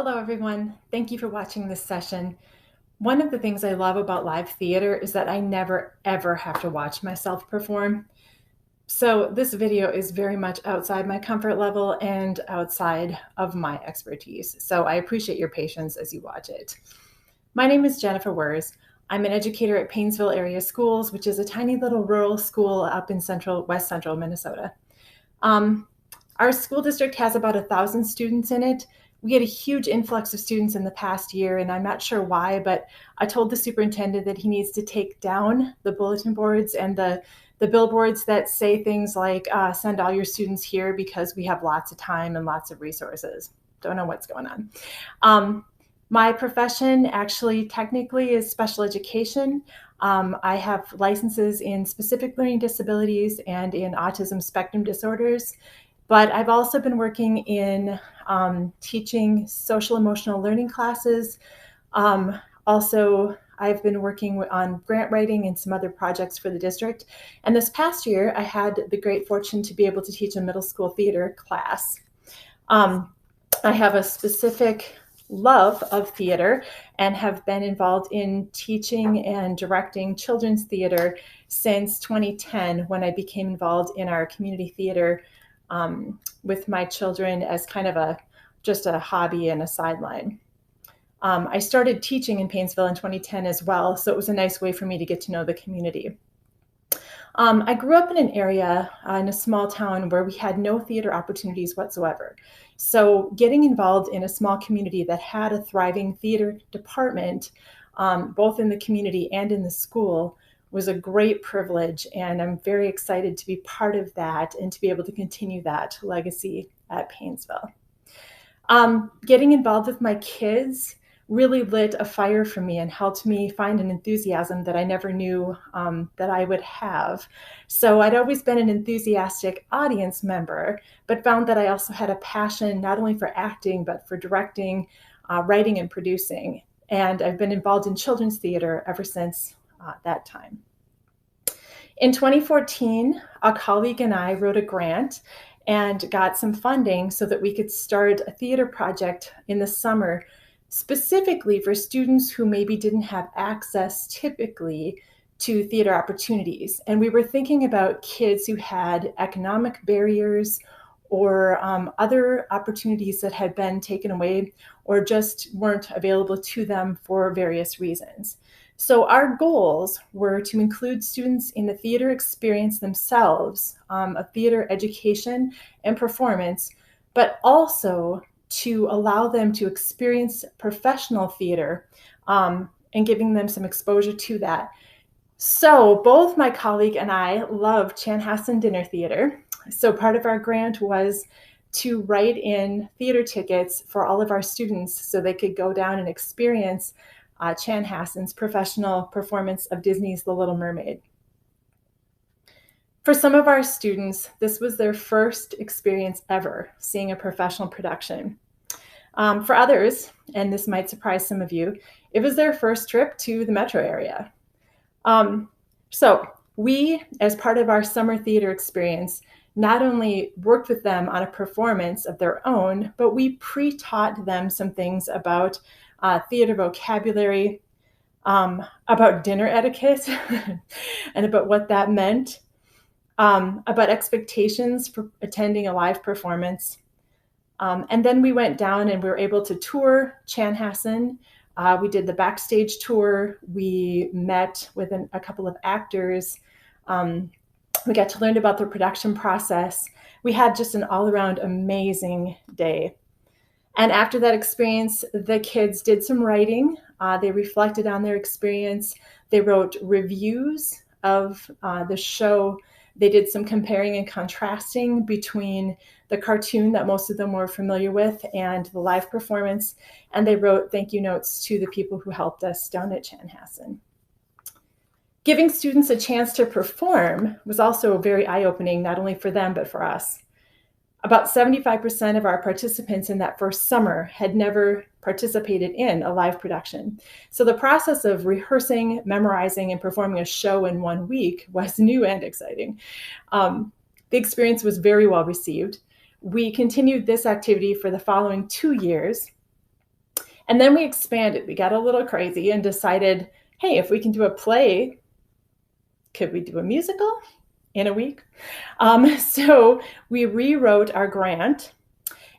Hello, everyone. Thank you for watching this session. One of the things I love about live theater is that I never, ever have to watch myself perform. So this video is very much outside my comfort level and outside of my expertise. So I appreciate your patience as you watch it. My name is Jennifer Wirz. I'm an educator at Painesville Area Schools, which is a tiny little rural school up in west central Minnesota. Our school district has about 1,000 students in it. We had a huge influx of students in the past year, and I'm not sure why, but I told the superintendent that he needs to take down the bulletin boards and the billboards that say things like, send all your students here because we have lots of time and lots of resources. Don't know what's going on. My profession actually technically is special education. I have licenses in specific learning disabilities and in autism spectrum disorders. But I've also been working in teaching social emotional learning classes. Also, I've been working on grant writing and some other projects for the district. And this past year, I had the great fortune to be able to teach a middle school theater class. I have a specific love of theater and have been involved in teaching and directing children's theater since 2010 when I became involved in our community theater with my children as kind of just a hobby and a sideline. I started teaching in Painesville in 2010 as well, so it was a nice way for me to get to know the community. I grew up in an area in a small town where we had no theater opportunities whatsoever. So getting involved in a small community that had a thriving theater department, both in the community and in the school, was a great privilege, and I'm very excited to be part of that and to be able to continue that legacy at Painesville. Getting involved with my kids really lit a fire for me and helped me find an enthusiasm that I never knew that I would have. So I'd always been an enthusiastic audience member, but found that I also had a passion not only for acting, but for directing, writing, and producing. And I've been involved in children's theater ever since that time. In 2014, a colleague and I wrote a grant and got some funding so that we could start a theater project in the summer, specifically for students who maybe didn't have access typically to theater opportunities. And we were thinking about kids who had economic barriers or other opportunities that had been taken away or just weren't available to them for various reasons. So our goals were to include students in the theater experience themselves, of theater education and performance, but also to allow them to experience professional theater and giving them some exposure to that. So both my colleague and I love Chanhassen Dinner Theater. So part of our grant was to write in theater tickets for all of our students so they could go down and experience Chanhassen's professional performance of Disney's The Little Mermaid. For some of our students, this was their first experience ever seeing a professional production. For others, and this might surprise some of you, it was their first trip to the metro area. So we, as part of our summer theater experience, not only worked with them on a performance of their own, but we pre-taught them some things about theater vocabulary, about dinner etiquette, and about what that meant, about expectations for attending a live performance. And then we went down and we were able to tour Chanhassen. We did the backstage tour. We met with a couple of actors. We got to learn about the production process. We had just an all-around amazing day. And after that experience, the kids did some writing. They reflected on their experience. They wrote reviews of the show. They did some comparing and contrasting between the cartoon that most of them were familiar with and the live performance. And they wrote thank you notes to the people who helped us down at Chanhassen. Giving students a chance to perform was also very eye-opening, not only for them, but for us. About 75% of our participants in that first summer had never participated in a live production. So the process of rehearsing, memorizing, and performing a show in 1 week was new and exciting. The experience was very well received. We continued this activity for the following 2 years. And then we expanded. We got a little crazy and decided, hey, if we can do a play, could we do a musical in a week? So we rewrote our grant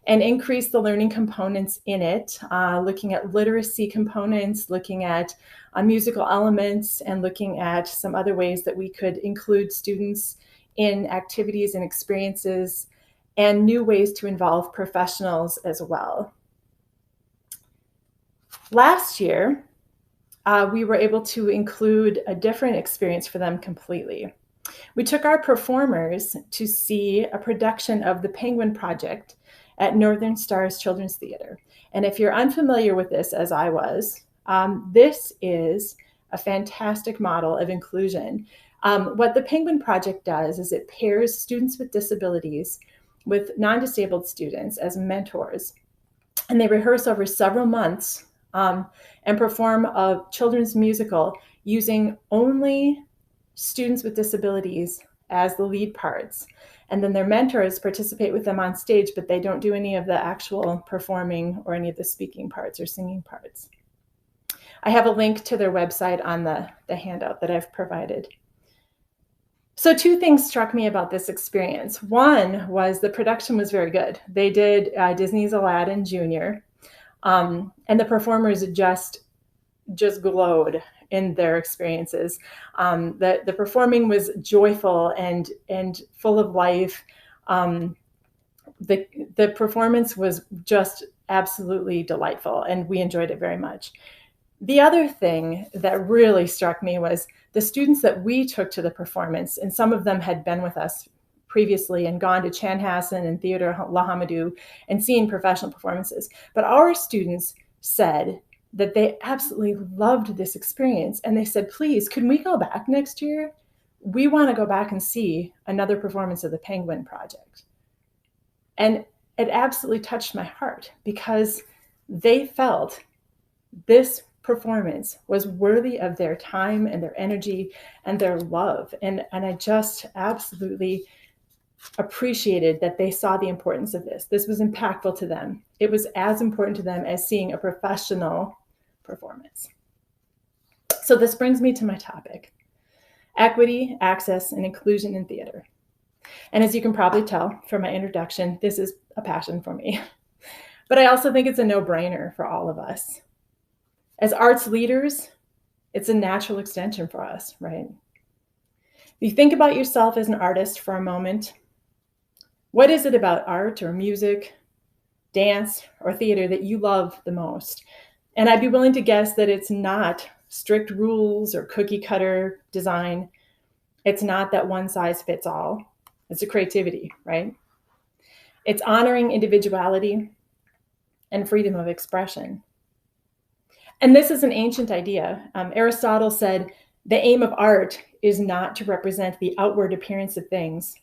and increased the learning components in it, looking at literacy components, looking at musical elements, and looking at some other ways that we could include students in activities and experiences, and new ways to involve professionals as well. Last year, we were able to include a different experience for them completely. We took our performers to see a production of The Penguin Project at Northern Stars Children's Theater. And if you're unfamiliar with this, as I was, this is a fantastic model of inclusion. What the Penguin Project does is it pairs students with disabilities with non-disabled students as mentors. And they rehearse over several months and perform a children's musical using only students with disabilities as the lead parts. And then their mentors participate with them on stage, but they don't do any of the actual performing or any of the speaking parts or singing parts. I have a link to their website on the handout that I've provided. So two things struck me about this experience. One was the production was very good. They did Disney's Aladdin Jr., and the performers just glowed in their experiences. The performing was joyful and full of life. The performance was just absolutely delightful, and we enjoyed it very much. The other thing that really struck me was the students that we took to the performance, and some of them had been with us previously and gone to Chanhassen and Theater La Hamadou and seen professional performances. But our students said that they absolutely loved this experience. And they said, please, can we go back next year? We want to go back and see another performance of the Penguin Project. And it absolutely touched my heart because they felt this performance was worthy of their time and their energy and their love. And I just absolutely appreciated that they saw the importance of this. This was impactful to them. It was as important to them as seeing a professional performance. So this brings me to my topic: equity, access, and inclusion in theater. And as you can probably tell from my introduction, this is a passion for me. But I also think it's a no-brainer for all of us. As arts leaders, it's a natural extension for us, right? If you think about yourself as an artist for a moment, what is it about art or music, dance, or theater that you love the most? And I'd be willing to guess that it's not strict rules or cookie cutter design. It's not that one size fits all. It's a creativity, right? It's honoring individuality and freedom of expression. And this is an ancient idea. Aristotle said, the aim of art is not to represent the outward appearance of things,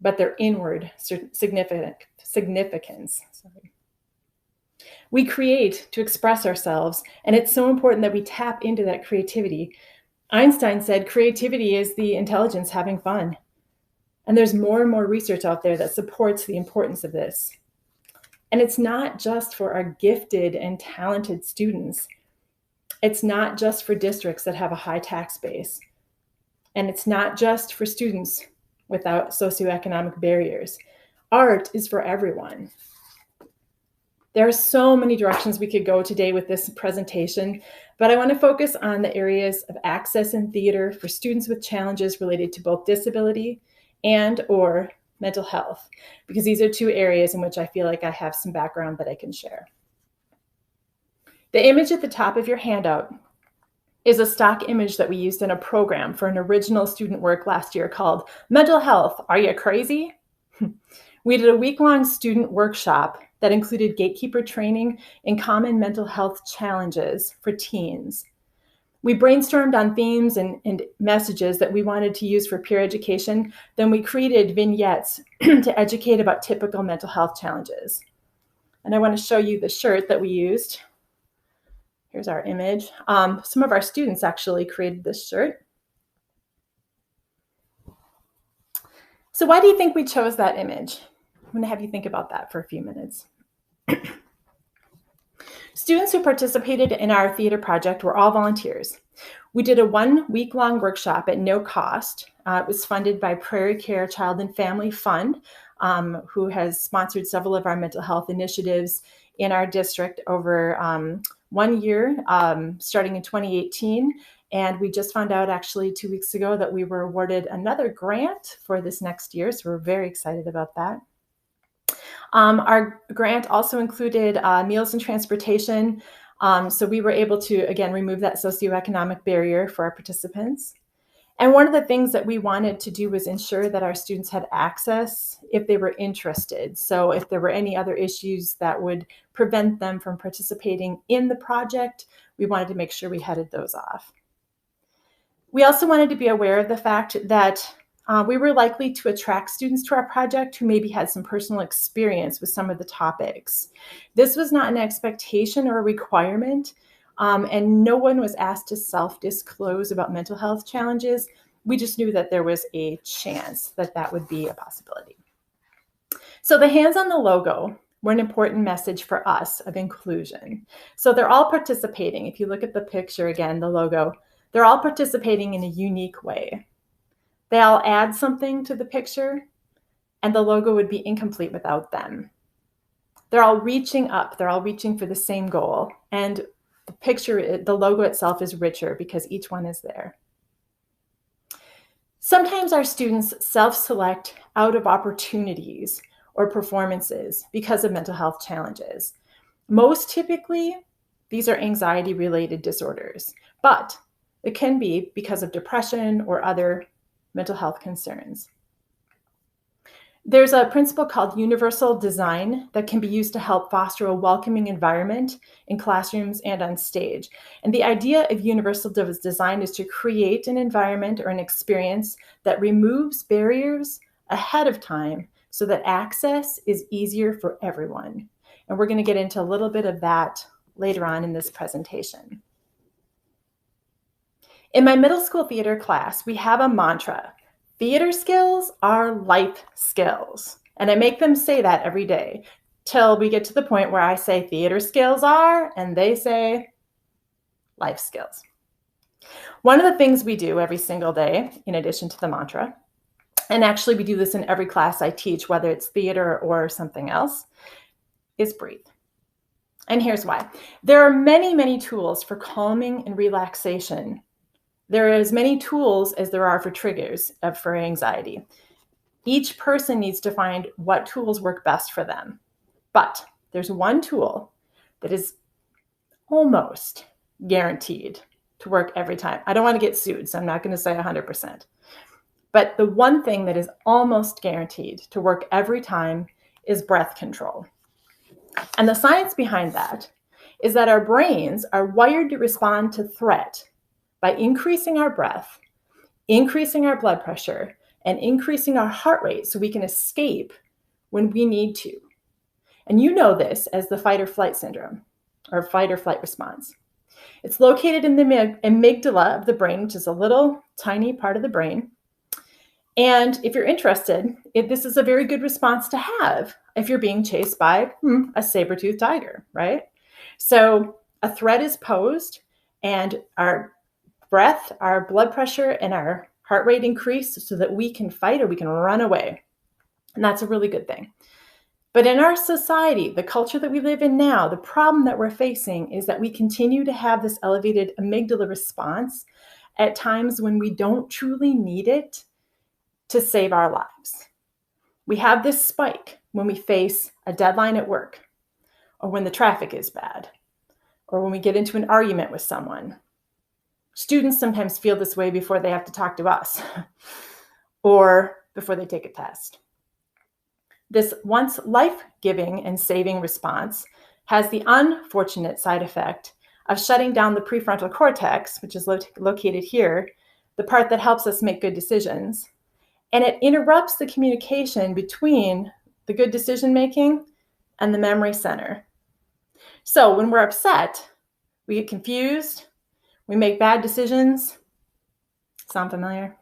but their inward significance. Sorry. We create to express ourselves, and it's so important that we tap into that creativity. Einstein said creativity is the intelligence having fun. And there's more and more research out there that supports the importance of this. And it's not just for our gifted and talented students. It's not just for districts that have a high tax base. And it's not just for students without socioeconomic barriers. Art is for everyone. There are so many directions we could go today with this presentation, but I want to focus on the areas of access in theater for students with challenges related to both disability and or mental health, because these are two areas in which I feel like I have some background that I can share. The image at the top of your handout is a stock image that we used in a program for an original student work last year called Mental Health, Are You Crazy? We did a week-long student workshop that included gatekeeper training in common mental health challenges for teens. We brainstormed on themes and messages that we wanted to use for peer education. Then we created vignettes to educate about typical mental health challenges. And I want to show you the shirt that we used. Here's our image. Some of our students actually created this shirt. So why do you think we chose that image? I'm going to have you think about that for a few minutes. Students who participated in our theater project were all volunteers. We did a 1 week-long workshop at no cost. It was funded by Prairie Care Child and Family Fund, who has sponsored several of our mental health initiatives in our district over 1 year, starting in 2018. And we just found out actually 2 weeks ago that we were awarded another grant for this next year. So we're very excited about that. Our grant also included meals and transportation. So we were able to, again, remove that socioeconomic barrier for our participants. And one of the things that we wanted to do was ensure that our students had access if they were interested. So if there were any other issues that would prevent them from participating in the project, we wanted to make sure we headed those off. We also wanted to be aware of the fact that we were likely to attract students to our project who maybe had some personal experience with some of the topics. This was not an expectation or a requirement, and no one was asked to self-disclose about mental health challenges. We just knew that there was a chance that that would be a possibility. So the hands on the logo were an important message for us of inclusion. So they're all participating. If you look at the picture again, the logo, they're all participating in a unique way. They all add something to the picture, and the logo would be incomplete without them. They're all reaching up. They're all reaching for the same goal. And the picture, the logo itself is richer because each one is there. Sometimes our students self-select out of opportunities or performances because of mental health challenges. Most typically, these are anxiety-related disorders, but it can be because of depression or other mental health concerns. There's a principle called universal design that can be used to help foster a welcoming environment in classrooms and on stage. And the idea of universal design is to create an environment or an experience that removes barriers ahead of time so that access is easier for everyone. And we're going to get into a little bit of that later on in this presentation. In my middle school theater class, we have a mantra: theater skills are life skills. And I make them say that every day till we get to the point where I say theater skills are, and they say life skills. One of the things we do every single day, in addition to the mantra, and actually we do this in every class I teach, whether it's theater or something else, is breathe. And here's why. There are many, many tools for calming and relaxation. There are as many tools as there are for triggers for anxiety. Each person needs to find what tools work best for them. But there's one tool that is almost guaranteed to work every time. I don't want to get sued, so I'm not going to say 100%. But the one thing that is almost guaranteed to work every time is breath control. And the science behind that is that our brains are wired to respond to threat by increasing our breath, increasing our blood pressure, and increasing our heart rate so we can escape when we need to. And you know this as the fight or flight syndrome, or fight or flight response. It's located in the amygdala of the brain, which is a little tiny part of the brain. And if you're interested, this is a very good response to have if you're being chased by a saber-toothed tiger, right? So a threat is posed, and our breath, our blood pressure, and our heart rate increase so that we can fight or we can run away. And that's a really good thing. But in our society, the culture that we live in now, the problem that we're facing is that we continue to have this elevated amygdala response at times when we don't truly need it to save our lives. We have this spike when we face a deadline at work, or when the traffic is bad, or when we get into an argument with someone. Students sometimes feel this way before they have to talk to us or before they take a test. This once life-giving and saving response has the unfortunate side effect of shutting down the prefrontal cortex, which is located here, the part that helps us make good decisions, and it interrupts the communication between the good decision-making and the memory center. So when we're upset, we get confused, we make bad decisions. Sound familiar?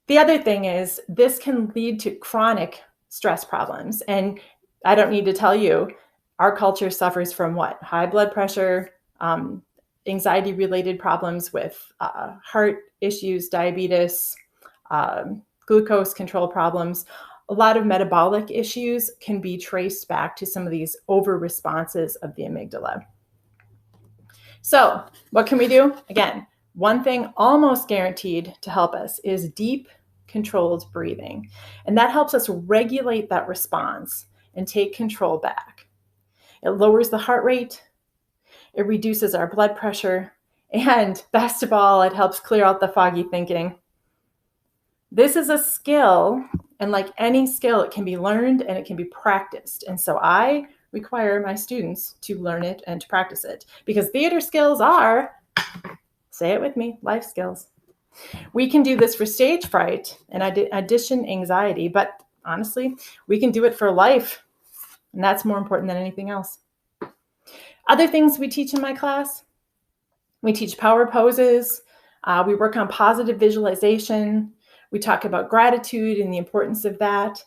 The other thing is this can lead to chronic stress problems. And I don't need to tell you, Our culture suffers from what? High blood pressure, anxiety-related problems with heart issues, diabetes, glucose control problems. A lot of metabolic issues can be traced back to some of these over responses of the amygdala. So what can we do? Again, one thing almost guaranteed to help us is deep, controlled breathing. And that helps us regulate that response and take control back. It lowers the heart rate, it reduces our blood pressure, and best of all, it helps clear out the foggy thinking. This is a skill, and like any skill, it can be learned and it can be practiced. And so I require my students to learn it and to practice it, because theater skills are, say it with me, life skills. We can do this for stage fright and audition anxiety, but honestly, we can do it for life, and that's more important than anything else. Other things we teach in my class, we teach power poses, we work on positive visualization, we talk about gratitude and the importance of that.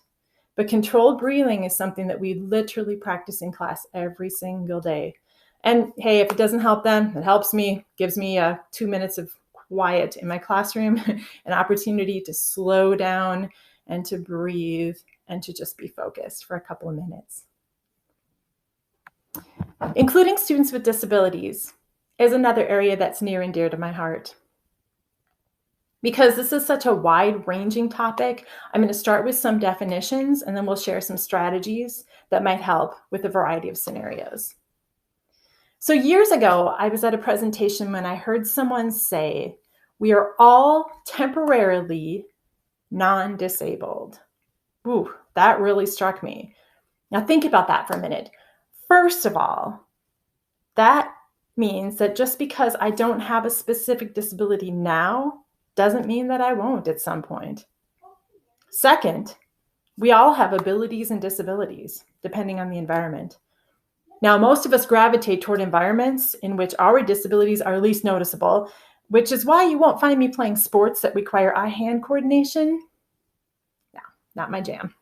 But controlled breathing is something that we literally practice in class every single day. And hey, if it doesn't help them, it helps me, gives me 2 minutes of quiet in my classroom, an opportunity to slow down and to breathe and to just be focused for a couple of minutes. Including students with disabilities is another area that's near and dear to my heart. Because this is such a wide-ranging topic, I'm going to start with some definitions, and then we'll share some strategies that might help with a variety of scenarios. So years ago, I was at a presentation when I heard someone say, "We are all temporarily non-disabled." Ooh, that really struck me. Now think about that for a minute. First of all, that means that just because I don't have a specific disability now doesn't mean that I won't at some point. Second, we all have abilities and disabilities, depending on the environment. Now, most of us gravitate toward environments in which our disabilities are least noticeable, which is why you won't find me playing sports that require eye-hand coordination. No, not my jam.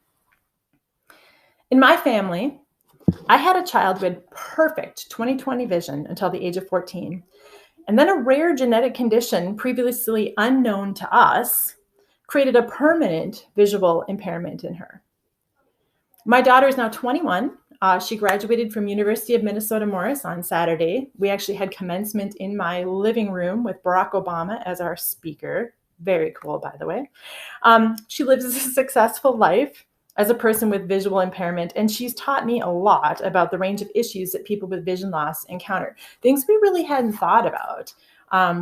In my family, I had a child who had perfect 20/20 vision until the age of 14. And then a rare genetic condition previously unknown to us created a permanent visual impairment in her. My daughter is now 21. She graduated from University of Minnesota Morris on Saturday. We actually had commencement in my living room with Barack Obama as our speaker. Very cool, by the way. She lives a successful life as a person with visual impairment, and she's taught me a lot about the range of issues that people with vision loss encounter, things we really hadn't thought about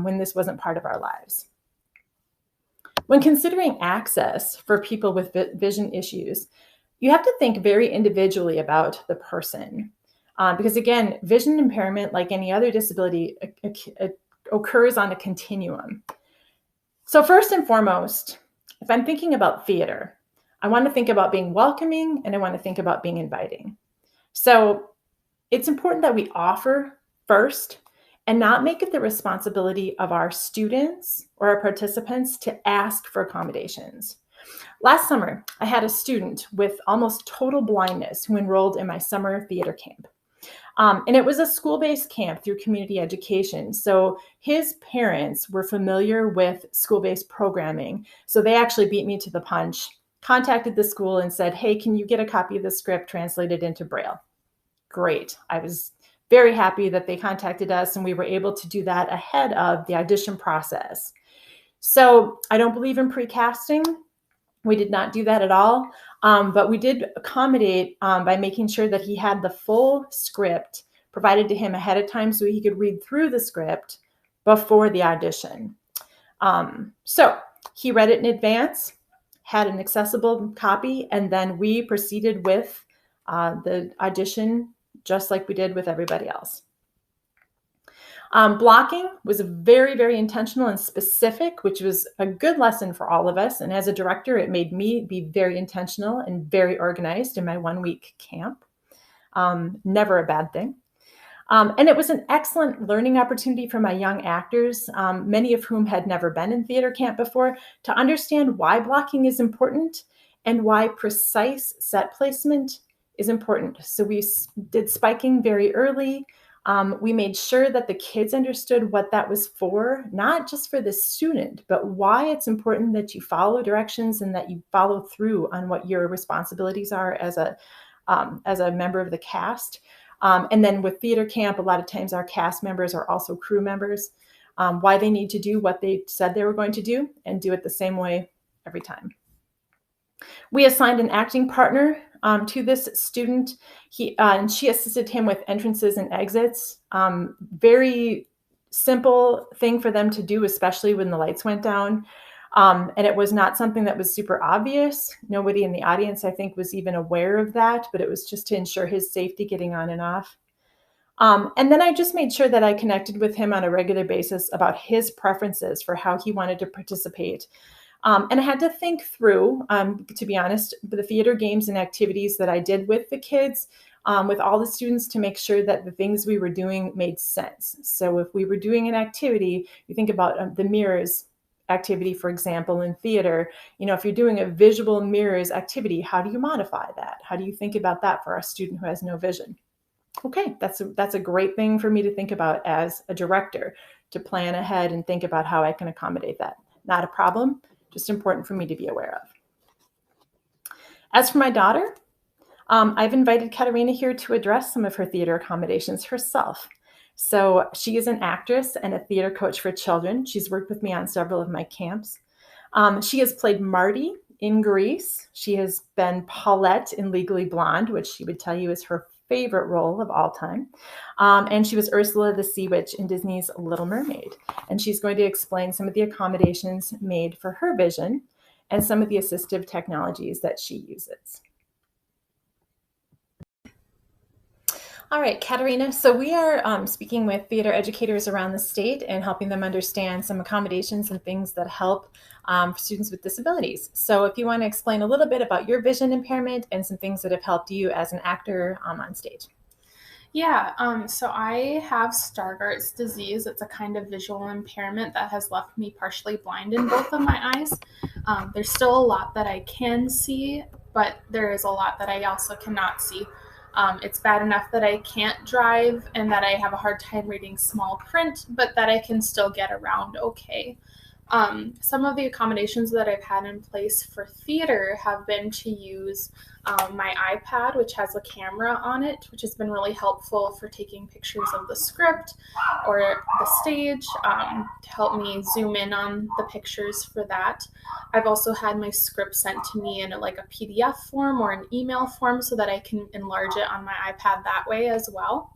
when this wasn't part of our lives. When considering access for people with vision issues, you have to think very individually about the person. Because again, vision impairment, like any other disability, occurs on a continuum. So first and foremost, if I'm thinking about theater, I want to think about being welcoming, and I want to think about being inviting. So it's important that we offer first and not make it the responsibility of our students or our participants to ask for accommodations. Last summer, I had a student with almost total blindness who enrolled in my summer theater camp. And it was a school-based camp through community education. So his parents were familiar with school-based programming. So they actually beat me to the punch, contacted the school and said, "Hey, can you get a copy of the script translated into Braille?" Great. I was very happy that they contacted us, and we were able to do that ahead of the audition process. So I don't believe in precasting. We did not do that at all, but we did accommodate by making sure that he had the full script provided to him ahead of time so he could read through the script before the audition. So he read it in advance, had an accessible copy, and then we proceeded with the audition just like we did with everybody else. Blocking was very, very intentional and specific, which was a good lesson for all of us. And as a director, it made me be very intentional and very organized in my 1-week camp. Never a bad thing. And it was an excellent learning opportunity for my young actors, many of whom had never been in theater camp before, to understand why blocking is important and why precise set placement is important. So we did spiking very early. We made sure that the kids understood what that was for, not just for the student, but why it's important that you follow directions and that you follow through on what your responsibilities are as a member of the cast. And then with theater camp, a lot of times our cast members are also crew members, why they need to do what they said they were going to do and do it the same way every time. We assigned an acting partner to this student. And she assisted him with entrances and exits. Very simple thing for them to do, especially when the lights went down. And it was not something that was super obvious. Nobody in the audience, I think, was even aware of that, but it was just to ensure his safety getting on and off. And then I just made sure that I connected with him on a regular basis about his preferences for how he wanted to participate. And I had to think through, to be honest, the theater games and activities that I did with the kids, with all the students, to make sure that the things we were doing made sense. So if we were doing an activity, you think about the mirrors activity, for example, in theater. If you're doing a visual mirrors activity, how do you modify that? How do you think about that for a student who has no vision? Okay, that's a great thing for me to think about as a director, to plan ahead and think about how I can accommodate that. Not a problem, just important for me to be aware of. As for my daughter, I've invited Katarina here to address some of her theater accommodations herself. So she is an actress and a theater coach for children. She's worked with me on several of my camps. She has played Marty in Grease. She has been Paulette in Legally Blonde, which she would tell you is her favorite role of all time. And she was Ursula the Sea Witch in Disney's Little Mermaid. And she's going to explain some of the accommodations made for her vision and some of the assistive technologies that she uses. All right, Katarina, so we are speaking with theater educators around the state and helping them understand some accommodations and things that help students with disabilities. So if you want to explain a little bit about your vision impairment and some things that have helped you as an actor on stage. Yeah, so I have Stargardt's disease. It's a kind of visual impairment that has left me partially blind in both of my eyes. There's still a lot that I can see, but there is a lot that I also cannot see. It's bad enough that I can't drive and that I have a hard time reading small print, but that I can still get around okay. Some of the accommodations that I've had in place for theater have been to use my iPad, which has a camera on it, which has been really helpful for taking pictures of the script or the stage, to help me zoom in on the pictures for that. I've also had my script sent to me in a PDF form or an email form so that I can enlarge it on my iPad that way as well.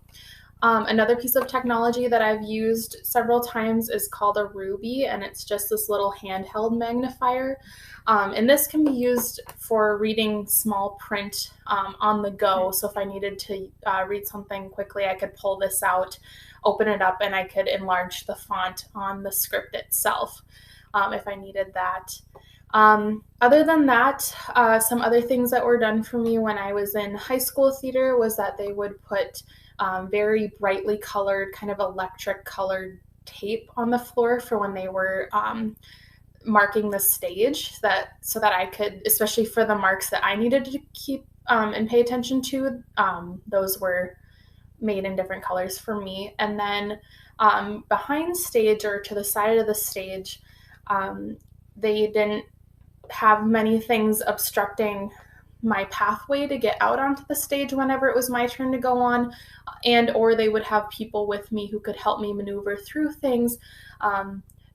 Another piece of technology that I've used several times is called a Ruby, and it's just this little handheld magnifier. And this can be used for reading small print on the go. So if I needed to read something quickly, I could pull this out, open it up, and I could enlarge the font on the script itself if I needed that. Other than that, some other things that were done for me when I was in high school theater was that they would put very brightly colored, kind of electric colored tape on the floor for when they were marking the stage, so that I could, especially for the marks that I needed to keep and pay attention to, those were made in different colors for me. And then behind stage or to the side of the stage, they didn't have many things obstructing my pathway to get out onto the stage whenever it was my turn to go on, or they would have people with me who could help me maneuver through things.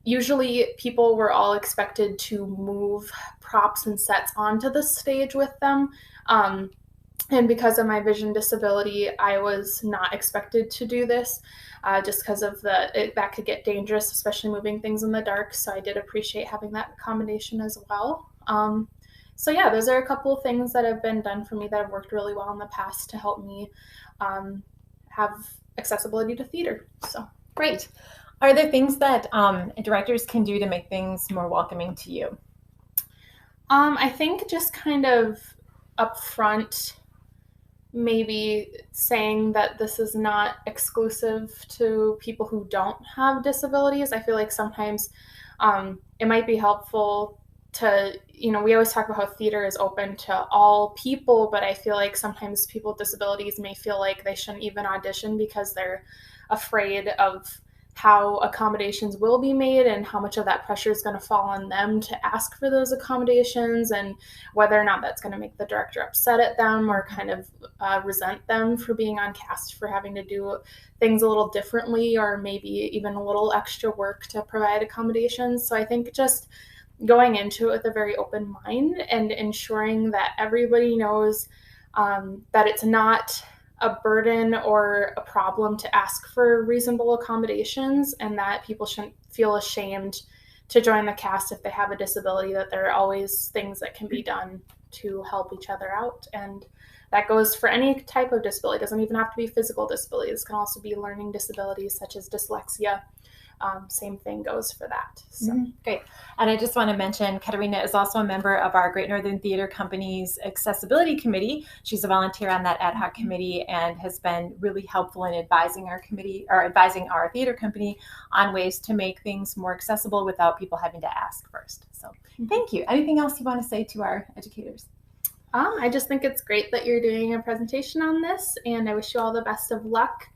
Usually people were all expected to move props and sets onto the stage with them. And because of my vision disability, I was not expected to do this, just because of that could get dangerous, especially moving things in the dark. So I did appreciate having that accommodation as well. So yeah, those are a couple of things that have been done for me that have worked really well in the past to help me have accessibility to theater. So great. Are there things that directors can do to make things more welcoming to you? I think just kind of upfront, maybe saying that this is not exclusive to people who don't have disabilities. I feel like sometimes it might be helpful we always talk about how theater is open to all people, but I feel like sometimes people with disabilities may feel like they shouldn't even audition because they're afraid of how accommodations will be made and how much of that pressure is going to fall on them to ask for those accommodations, and whether or not that's going to make the director upset at them or kind of resent them for being on cast for having to do things a little differently or maybe even a little extra work to provide accommodations. So I think just going into it with a very open mind and ensuring that everybody knows that it's not a burden or a problem to ask for reasonable accommodations, and that people shouldn't feel ashamed to join the cast if they have a disability, that there are always things that can be done to help each other out. And that goes for any type of disability. It doesn't even have to be physical disabilities. It can also be learning disabilities such as dyslexia. Same thing goes for that. So. Great. And I just want to mention Katarina is also a member of our Great Northern Theater Company's Accessibility Committee. She's a volunteer on that ad hoc committee and has been really helpful in advising our committee or advising our theater company on ways to make things more accessible without people having to ask first. So thank you. Anything else you want to say to our educators? I just think it's great that you're doing a presentation on this, and I wish you all the best of luck.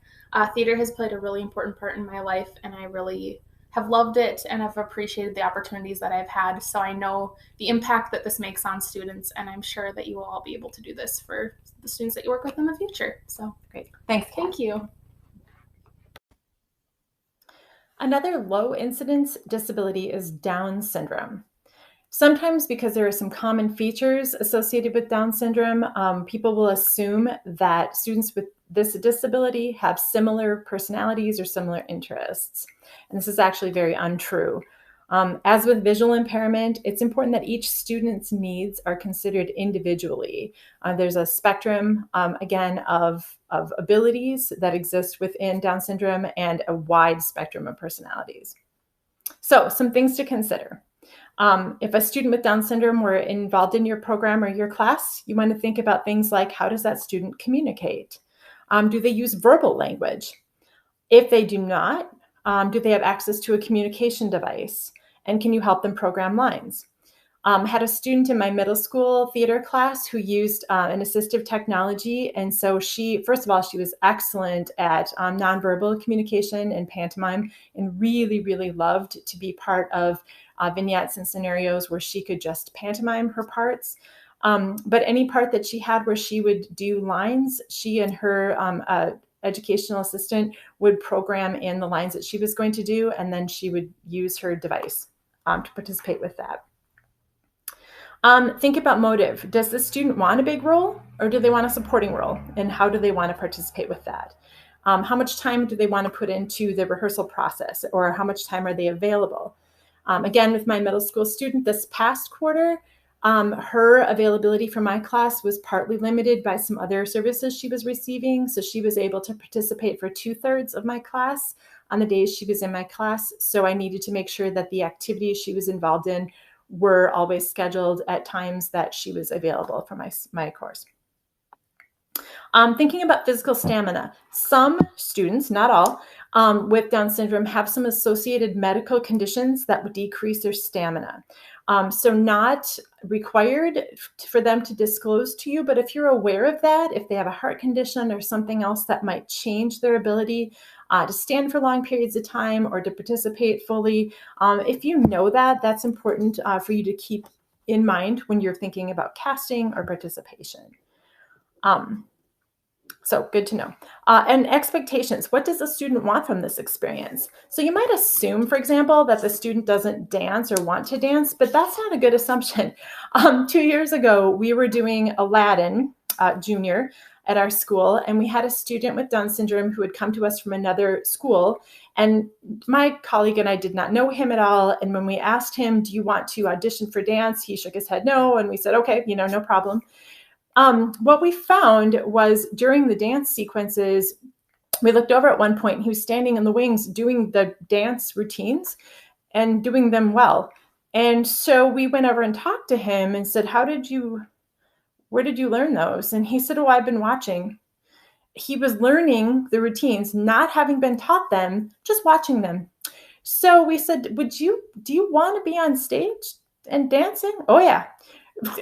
Theater has played a really important part in my life, and I really have loved it and have appreciated the opportunities that I've had. So I know the impact that this makes on students, and I'm sure that you will all be able to do this for the students that you work with in the future. So great. Thanks. Thank you. Another low incidence disability is Down syndrome. Sometimes, because there are some common features associated with Down syndrome, people will assume that students with this disability have similar personalities or similar interests. And this is actually very untrue. As with visual impairment, it's important that each student's needs are considered individually. There's a spectrum, again, of abilities that exist within Down syndrome and a wide spectrum of personalities. So, some things to consider. If a student with Down syndrome were involved in your program or your class, you want to think about things like, how does that student communicate? Do they use verbal language? If they do not, do they have access to a communication device? And can you help them program lines? Had a student in my middle school theater class who used an assistive technology. And so first of all, she was excellent at nonverbal communication and pantomime, and really, really loved to be part of vignettes and scenarios where she could just pantomime her parts. But any part that she had where she would do lines, she and her educational assistant would program in the lines that she was going to do, and then she would use her device to participate with that. Think about motive. Does the student want a big role, or do they want a supporting role? And how do they want to participate with that? How much time do they want to put into the rehearsal process, or how much time are they available? Again, with my middle school student this past quarter, her availability for my class was partly limited by some other services she was receiving. So she was able to participate for 2/3 of my class on the days she was in my class. So I needed to make sure that the activities she was involved in were always scheduled at times that she was available for my course. Thinking about physical stamina, some students, not all, with Down syndrome have some associated medical conditions that would decrease their stamina. So not required for them to disclose to you, but if you're aware of that, if they have a heart condition or something else that might change their ability to stand for long periods of time or to participate fully, if you know that, that's important for you to keep in mind when you're thinking about casting or participation. So good to know. And expectations. What does a student want from this experience? So you might assume, for example, that the student doesn't dance or want to dance, but that's not a good assumption. 2 years ago, we were doing Aladdin Junior at our school, and we had a student with Down syndrome who had come to us from another school. And my colleague and I did not know him at all. And when we asked him, do you want to audition for dance? He shook his head no. And we said, okay, no problem. What we found was during the dance sequences, we looked over at one point, and he was standing in the wings doing the dance routines and doing them well. And so we went over and talked to him and said, where did you learn those? And he said, oh, I've been watching. He was learning the routines, not having been taught them, just watching them. So we said, do you want to be on stage? And dancing? Oh, yeah.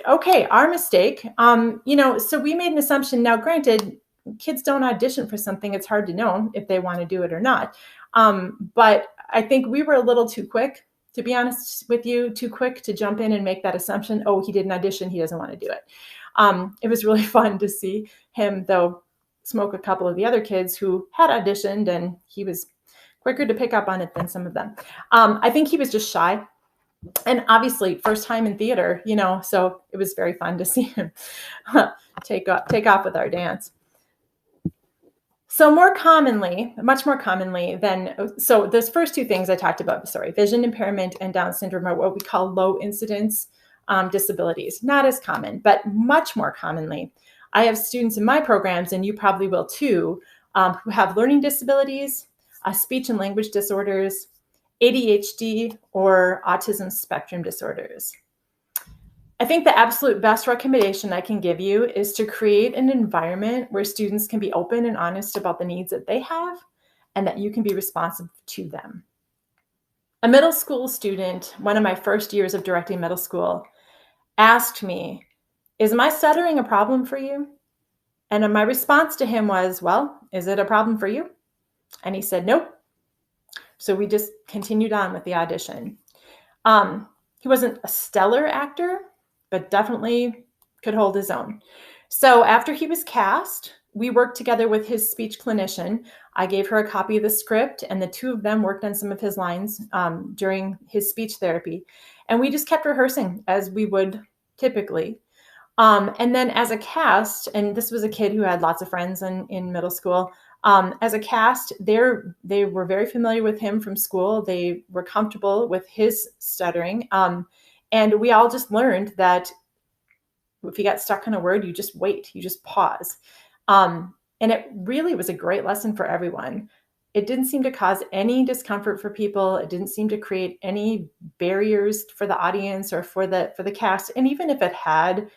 Okay, our mistake. So we made an assumption. Now, granted, kids don't audition for something. It's hard to know if they want to do it or not. But I think we were a little too quick, to be honest with you, too quick to jump in and make that assumption. Oh, he didn't audition. He doesn't want to do it. It was really fun to see him, though, smoke a couple of the other kids who had auditioned, and he was quicker to pick up on it than some of them. I think he was just shy, and obviously first time in theater, so it was very fun to see him take off with our dance. So much more commonly so those first two things I talked about, vision impairment and Down syndrome, are what we call low incidence disabilities. Not as common, but much more commonly. I have students in my programs, and you probably will too, who have learning disabilities, speech and language disorders, ADHD, or autism spectrum disorders. I think the absolute best recommendation I can give you is to create an environment where students can be open and honest about the needs that they have, and that you can be responsive to them. A middle school student, one of my first years of directing middle school, asked me, "Is my stuttering a problem for you?" And my response to him was, "Well, is it a problem for you?" And he said, "Nope." So we just continued on with the audition. He wasn't a stellar actor, but definitely could hold his own. So after he was cast, we worked together with his speech clinician. I gave her a copy of the script, and the two of them worked on some of his lines during his speech therapy. And we just kept rehearsing as we would typically. And then as a cast, and this was a kid who had lots of friends in middle school, as a cast, they were very familiar with him from school. They were comfortable with his stuttering. And we all just learned that if you got stuck on a word, you just wait, you just pause. And it really was a great lesson for everyone. It didn't seem to cause any discomfort for people. It didn't seem to create any barriers for the audience or for the cast. And even if it had,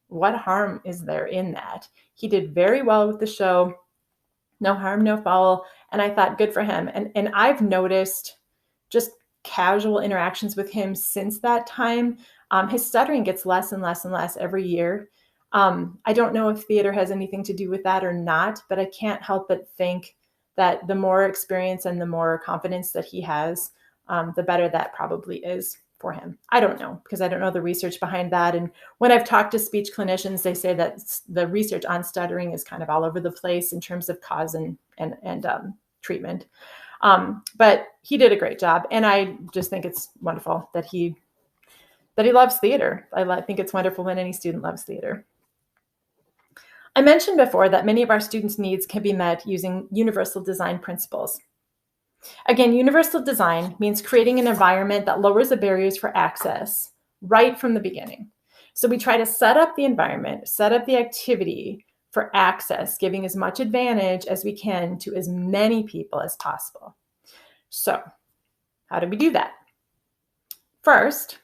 what harm is there in that? He did very well with the show. No harm, no foul. And I thought, good for him. And I've noticed just casual interactions with him since that time. His stuttering gets less and less and less every year. I don't know if theater has anything to do with that or not, but I can't help but think that the more experience and the more confidence that he has, the better that probably is for him. I don't know, because I don't know the research behind that. And when I've talked to speech clinicians, they say that the research on stuttering is kind of all over the place in terms of cause and treatment. But he did a great job, and I just think it's wonderful that he loves theater. I think it's wonderful when any student loves theater. I mentioned before that many of our students' needs can be met using universal design principles. Again, universal design means creating an environment that lowers the barriers for access right from the beginning. So we try to set up the environment, set up the activity for access, giving as much advantage as we can to as many people as possible. So how do we do that? First,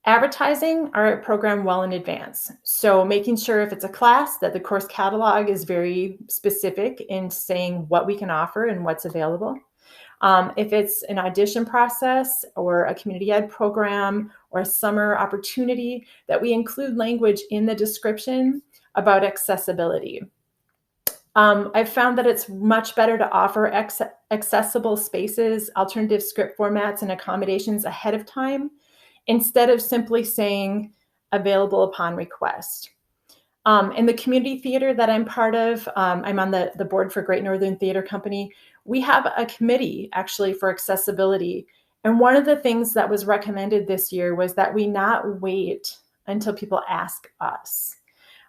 advertising our program well in advance. So making sure if it's a class that the course catalog is very specific in saying what we can offer and what's available. If it's an audition process or a community ed program or a summer opportunity, that we include language in the description about accessibility. I've found that it's much better to offer accessible spaces, alternative script formats, and accommodations ahead of time, instead of simply saying available upon request. In the community theater that I'm part of, I'm on the board for Great Northern Theater Company. We have a committee actually for accessibility. And one of the things that was recommended this year was that we not wait until people ask us.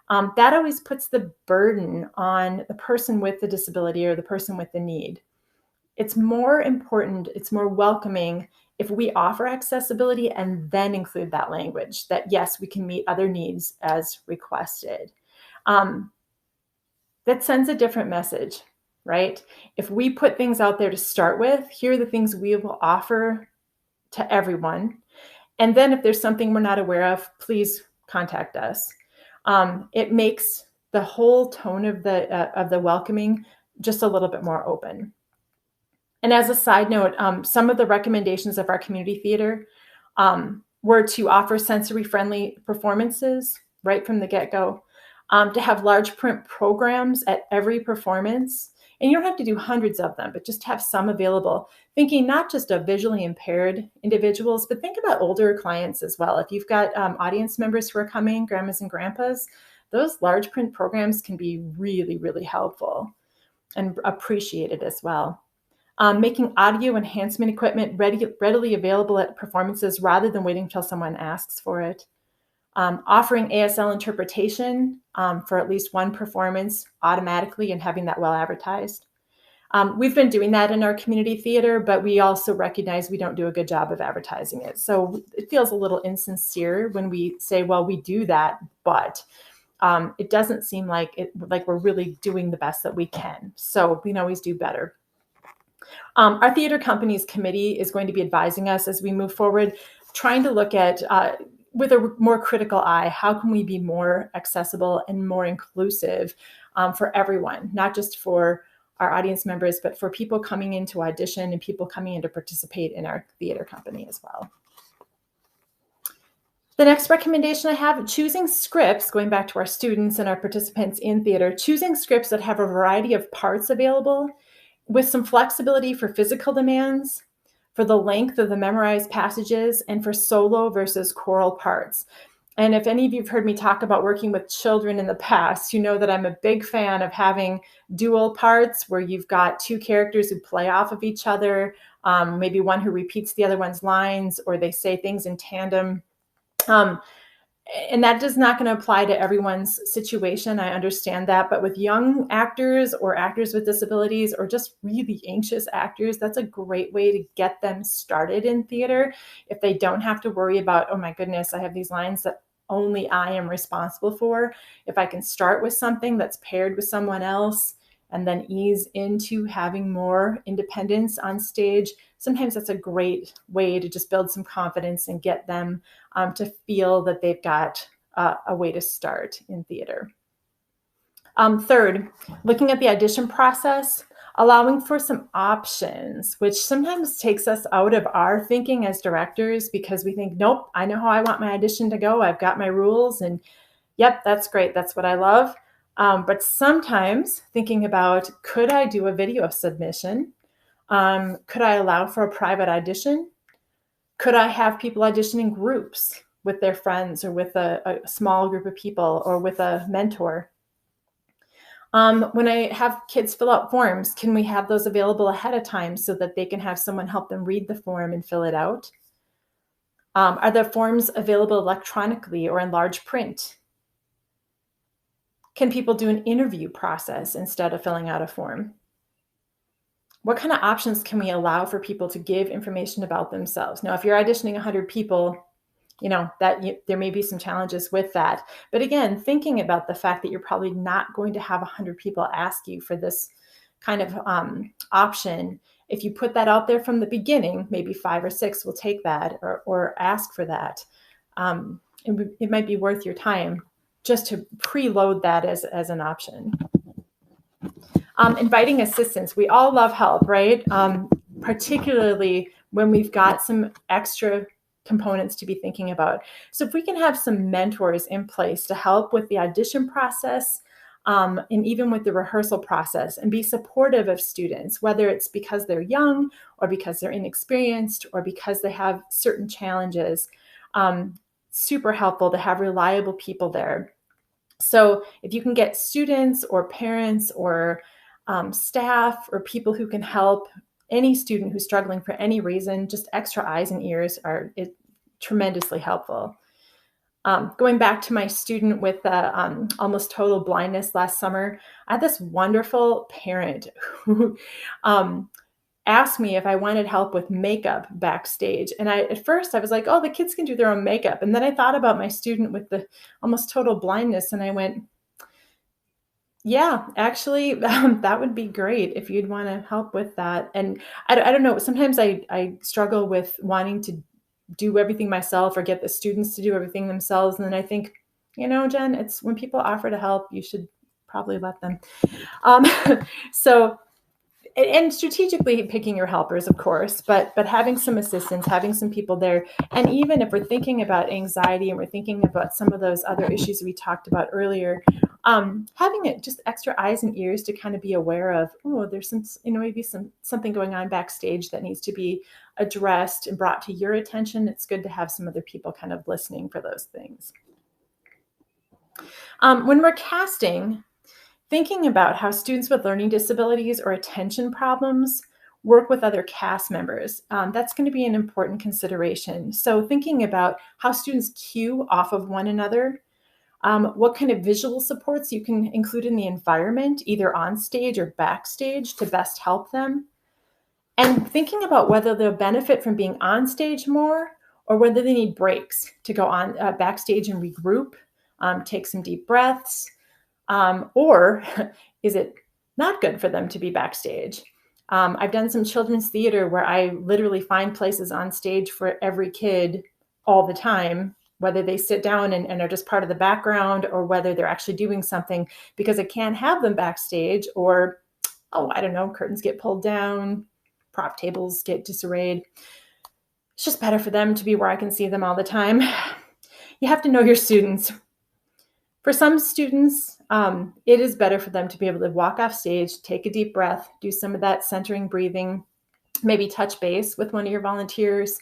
That always puts the burden on the person with the disability or the person with the need. It's more important, it's more welcoming if we offer accessibility and then include that language that, yes, we can meet other needs as requested. That sends a different message, right? If we put things out there to start with, here are the things we will offer to everyone. And then if there's something we're not aware of, please contact us. It makes the whole tone of the welcoming just a little bit more open. And as a side note, some of the recommendations of our community theater, were to offer sensory-friendly performances right from the get-go, to have large print programs at every performance, and you don't have to do hundreds of them, but just have some available, thinking not just of visually impaired individuals, but think about older clients as well. If you've got audience members who are coming, grandmas and grandpas, those large print programs can be really, really helpful and appreciated as well. Making audio enhancement equipment readily available at performances rather than waiting until someone asks for it. Offering ASL interpretation for at least one performance automatically and having that well advertised. We've been doing that in our community theater, but we also recognize we don't do a good job of advertising it. So it feels a little insincere when we say, well, we do that, but it doesn't seem like we're really doing the best that we can. So we can always do better. Our theater companies committee is going to be advising us as we move forward, trying to look at, with a more critical eye, how can we be more accessible and more inclusive for everyone, not just for our audience members, but for people coming in to audition and people coming in to participate in our theater company as well. The next recommendation I have, choosing scripts, going back to our students and our participants in theater, choosing scripts that have a variety of parts available with some flexibility for physical demands, for the length of the memorized passages, and for solo versus choral parts. And if any of you have heard me talk about working with children in the past, you know that I'm a big fan of having dual parts where you've got two characters who play off of each other, maybe one who repeats the other one's lines, or they say things in tandem. And that is not going to apply to everyone's situation. I understand that. But with young actors or actors with disabilities or just really anxious actors, that's a great way to get them started in theater. If they don't have to worry about, oh my goodness, I have these lines that only I am responsible for. If I can start with something that's paired with someone else and then ease into having more independence on stage, sometimes that's a great way to just build some confidence and get them to feel that they've got a way to start in theater. Third, looking at the audition process, allowing for some options, which sometimes takes us out of our thinking as directors because we think, nope, I know how I want my audition to go. I've got my rules and yep, that's great. That's what I love. But sometimes thinking about, could I do a video submission? Could I allow for a private audition? Could I have people audition in groups with their friends or with a small group of people or with a mentor? When I have kids fill out forms, can we have those available ahead of time so that they can have someone help them read the form and fill it out? Are the forms available electronically or in large print? Can people do an interview process instead of filling out a form? What kind of options can we allow for people to give information about themselves? Now, if you're auditioning 100 people, you know, there may be some challenges with that. But again, thinking about the fact that you're probably not going to have 100 people ask you for this kind of option. If you put that out there from the beginning, maybe 5 or 6 will take that or ask for that. It might be worth your time just to preload that as an option. Inviting assistance. We all love help, right? Particularly when we've got some extra components to be thinking about. So if we can have some mentors in place to help with the audition process and even with the rehearsal process and be supportive of students, whether it's because they're young or because they're inexperienced or because they have certain challenges, super helpful to have reliable people there. So if you can get students or parents or staff or people who can help any student who's struggling for any reason, just extra eyes and ears are tremendously helpful. Going back to my student with almost total blindness last summer, I had this wonderful parent who asked me if I wanted help with makeup backstage. And at first I was like, oh, the kids can do their own makeup. And then I thought about my student with the almost total blindness and I went, yeah, actually, that would be great if you'd want to help with that. And I don't know, sometimes I struggle with wanting to do everything myself or get the students to do everything themselves. And then I think, you know, Jen, it's when people offer to help, you should probably let them. So and strategically picking your helpers, of course, but having some assistance, having some people there. And even if we're thinking about anxiety and we're thinking about some of those other issues we talked about earlier, having it just extra eyes and ears to kind of be aware of, oh, there's some, maybe something going on backstage that needs to be addressed and brought to your attention. It's good to have some other people kind of listening for those things. When we're casting, thinking about how students with learning disabilities or attention problems work with other cast members, that's going to be an important consideration. So thinking about how students cue off of one another, what kind of visual supports you can include in the environment, either on stage or backstage, to best help them. And thinking about whether they'll benefit from being on stage more or whether they need breaks to go on backstage and regroup, take some deep breaths, or is it not good for them to be backstage? I've done some children's theater where I literally find places on stage for every kid all the time, whether they sit down and are just part of the background or whether they're actually doing something, because I can't have them backstage, or, I don't know, curtains get pulled down, prop tables get disarrayed. It's just better for them to be where I can see them all the time. You have to know your students. For some students, it is better for them to be able to walk off stage, take a deep breath, do some of that centering breathing, maybe touch base with one of your volunteers,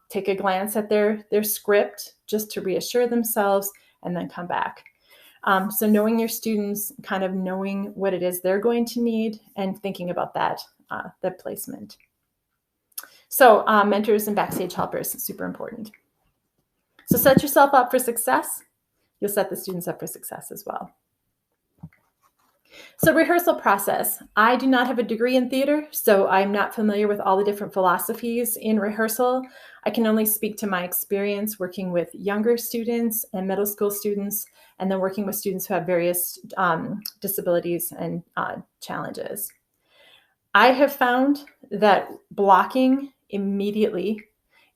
take a glance at their script just to reassure themselves, and then come back. So knowing your students, kind of knowing what it is they're going to need and thinking about that, the placement. So mentors and backstage helpers, super important. So set yourself up for success. You'll set the students up for success as well. So rehearsal process. I do not have a degree in theater, so I'm not familiar with all the different philosophies in rehearsal. I can only speak to my experience working with younger students and middle school students, and then working with students who have various disabilities and challenges. I have found that blocking immediately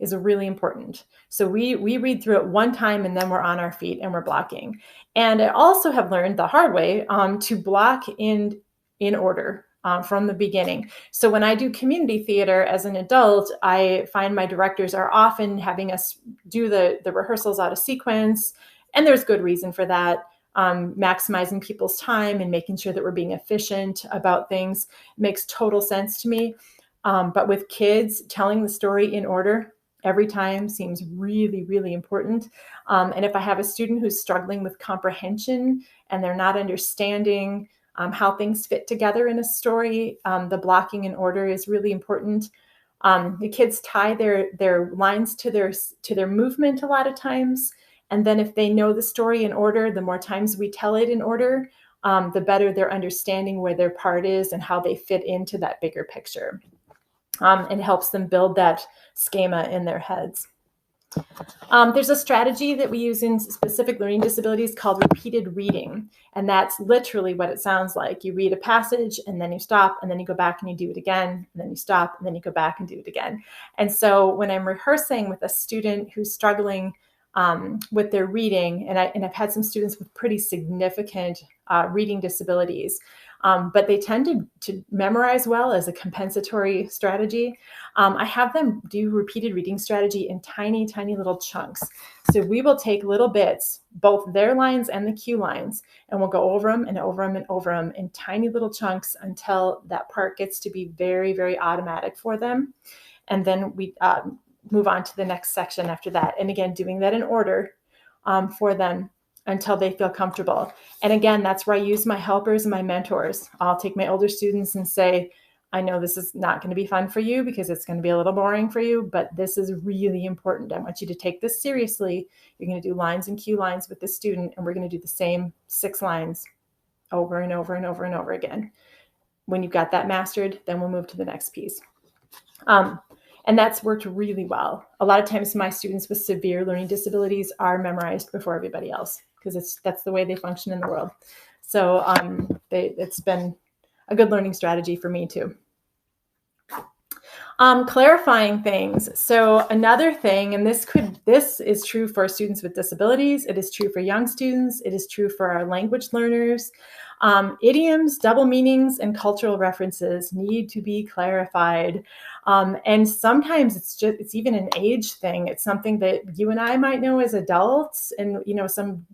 is really important. So we read through it one time and then we're on our feet and we're blocking. And I also have learned the hard way to block in order from the beginning. So when I do community theater as an adult, I find my directors are often having us do the rehearsals out of sequence, and there's good reason for that. Maximizing people's time and making sure that we're being efficient about things makes total sense to me. But with kids, telling the story in order every time seems really, really important. And if I have a student who's struggling with comprehension and they're not understanding how things fit together in a story, the blocking in order is really important. The kids tie their lines to their movement a lot of times. And then if they know the story in order, the more times we tell it in order, the better they're understanding where their part is and how they fit into that bigger picture. And helps them build that schema in their heads. There's a strategy that we use in specific learning disabilities called repeated reading. And that's literally what it sounds like. You read a passage and then you stop and then you go back and you do it again. And then you stop and then you go back and do it again. And so when I'm rehearsing with a student who's struggling with their reading, and I've had some students with pretty significant reading disabilities, but they tend to memorize well as a compensatory strategy. I have them do repeated reading strategy in tiny, tiny little chunks. So we will take little bits, both their lines and the cue lines, and we'll go over them and over them and over them in tiny little chunks until that part gets to be very, very automatic for them. And then we move on to the next section after that. And again, doing that in order for them until they feel comfortable. And again, that's where I use my helpers and my mentors. I'll take my older students and say, I know this is not going to be fun for you because it's going to be a little boring for you, but this is really important. I want you to take this seriously. You're going to do lines and cue lines with the student, and we're going to do the same 6 lines over and over and over and over again. When you've got that mastered, then we'll move to the next piece. And that's worked really well. A lot of times my students with severe learning disabilities are memorized before everybody else because that's the way they function in the world. So it's been a good learning strategy for me too. Clarifying things. So another thing, and this is true for students with disabilities. It is true for young students. It is true for our language learners. Idioms, double meanings, and cultural references need to be clarified. And sometimes it's even an age thing. It's something that you and I might know as adults, and some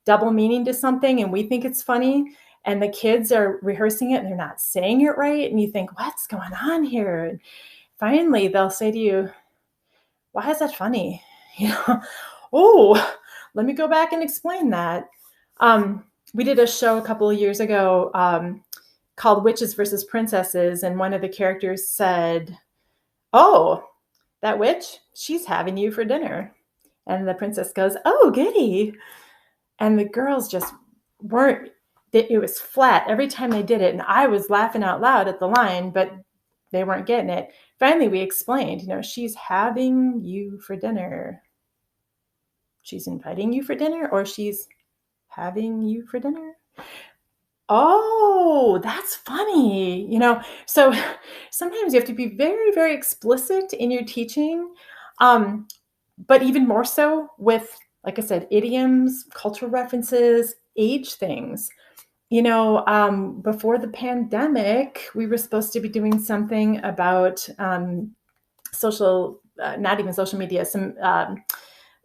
double meaning to something, and we think it's funny, and the kids are rehearsing it and they're not saying it right, and you think, what's going on here? And finally they'll say to you, why is that funny? Oh, let me go back and explain that. We did a show a couple of years ago called Witches versus Princesses, and one of the characters said, oh, that witch, she's having you for dinner. And the princess goes, oh, goody. And the girls just weren't, it was flat every time they did it. And I was laughing out loud at the line, but they weren't getting it. Finally, we explained, she's having you for dinner. She's inviting you for dinner, or she's having you for dinner. Oh, that's funny. So sometimes you have to be very, very explicit in your teaching. But even more so with, like I said, idioms, cultural references, age things. Before the pandemic, we were supposed to be doing something about not even social media, some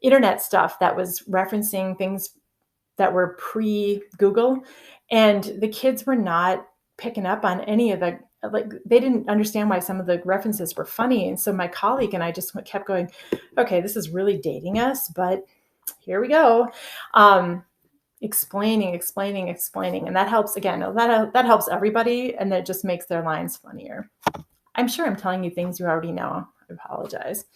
internet stuff that was referencing things that were pre-Google. And the kids were not picking up on any of they didn't understand why some of the references were funny. And so my colleague and I just kept going, okay, this is really dating us, but here we go. Explaining. And that helps, again, that helps everybody, and that just makes their lines funnier. I'm sure I'm telling you things you already know. I apologize.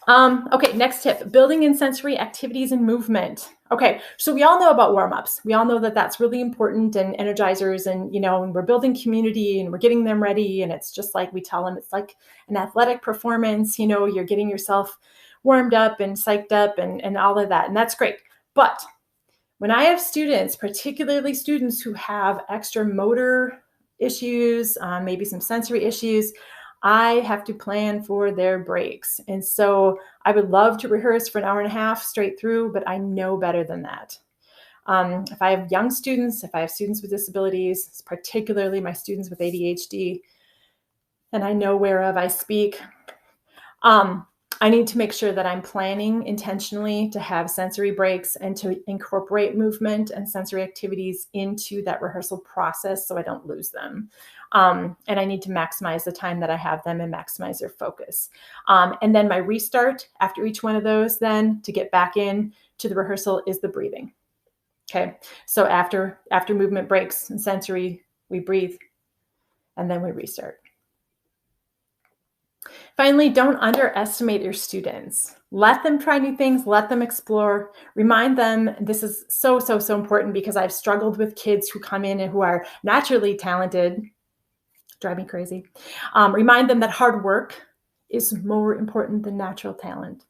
Okay, next tip, building in sensory activities and movement. Okay, so we all know about warm-ups. We all know that that's really important, and energizers, and and we're building community and we're getting them ready, and it's just like we tell them, it's like an athletic performance, you're getting yourself warmed up and psyched up and all of that, and that's great. But when I have students, particularly students who have extra motor issues, maybe some sensory issues, I have to plan for their breaks. And so I would love to rehearse for an hour and a half straight through, but I know better than that. If I have young students, if I have students with disabilities, particularly my students with ADHD, and I know whereof I speak, I need to make sure that I'm planning intentionally to have sensory breaks and to incorporate movement and sensory activities into that rehearsal process so I don't lose them. And I need to maximize the time that I have them and maximize their focus. And then my restart after each one of those then to get back in to the rehearsal is the breathing. Okay, so after movement breaks and sensory, we breathe and then we restart. Finally, don't underestimate your students. Let them try new things, let them explore, remind them, this is so, so, so important because I've struggled with kids who come in and who are naturally talented, drive me crazy. Remind them that hard work is more important than natural talent,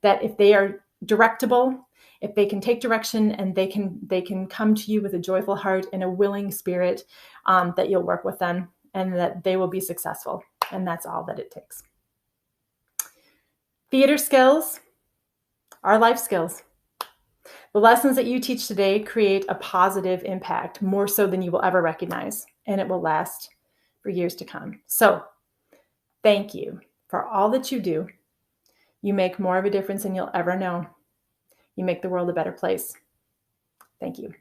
that if they are directable, if they can take direction and they can come to you with a joyful heart and a willing spirit, that you'll work with them and that they will be successful. And that's all that it takes. Theater skills are life skills. The lessons that you teach today create a positive impact, more so than you will ever recognize, and it will last for years to come. So thank you for all that you do. You make more of a difference than you'll ever know. You make the world a better place. Thank you.